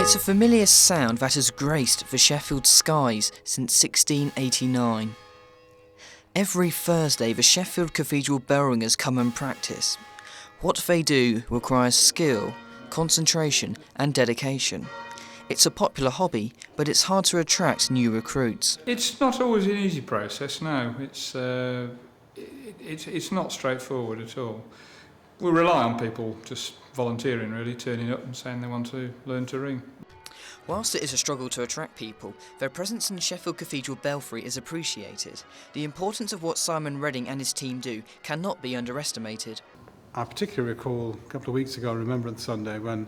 It's a familiar sound that has graced the Sheffield skies since 1689. Every Thursday the Sheffield Cathedral bell ringers come and practice. What they do requires skill, concentration and dedication. It's a popular hobby, but it's hard to attract new recruits. It's not always an easy process, no. It's not straightforward at all. We rely on people just volunteering, really, turning up and saying they want to learn to ring. Whilst it is a struggle to attract people, their presence in Sheffield Cathedral belfry is appreciated. The importance of what Simon Redding and his team do cannot be underestimated. I particularly recall a couple of weeks ago, Remembrance Sunday, when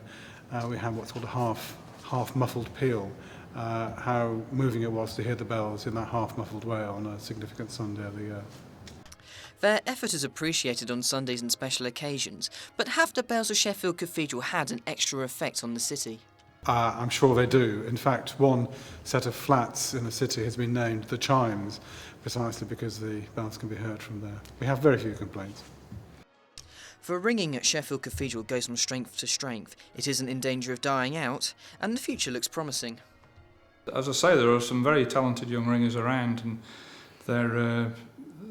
we had what's called a half muffled peal, how moving it was to hear the bells in that half muffled way on a significant Sunday of the year. Their effort is appreciated on Sundays and special occasions, but have the bells of Sheffield Cathedral had an extra effect on the city? I'm sure they do. In fact, one set of flats in the city has been named the Chimes, precisely because the bells can be heard from there. We have very few complaints. The ringing at Sheffield Cathedral goes from strength to strength. It isn't in danger of dying out, and the future looks promising. As I say, there are some very talented young ringers around, and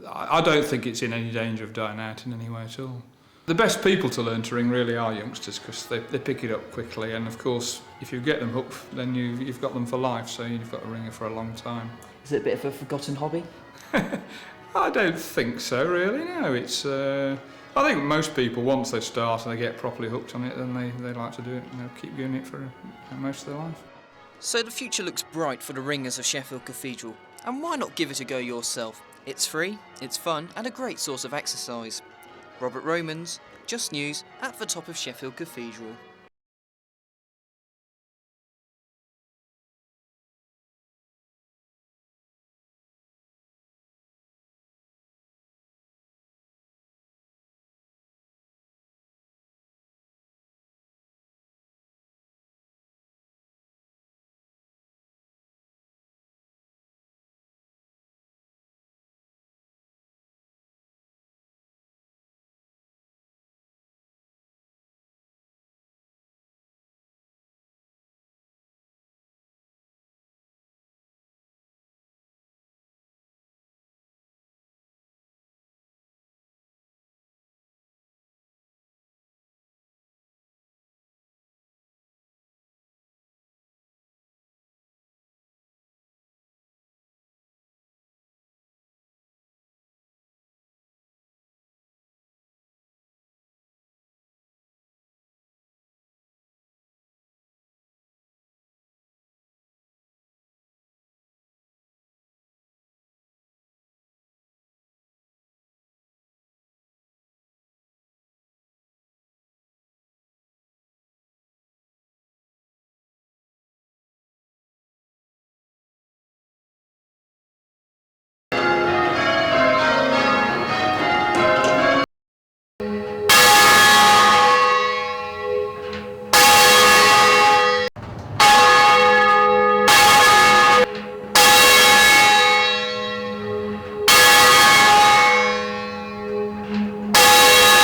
I don't think it's in any danger of dying out in any way at all. The best people to learn to ring really are youngsters, because they pick it up quickly, and of course if you get them hooked then you've got them for life, so you've got a ringer for a long time. Is it a bit of a forgotten hobby? I don't think so, really, no. I think most people, once they start and they get properly hooked on it, then they like to do it and they'll keep doing it for most of their life. So the future looks bright for the ringers of Sheffield Cathedral, and why not give it a go yourself? It's free, it's fun and a great source of exercise. Robert Romans, Just News, at the top of Sheffield Cathedral.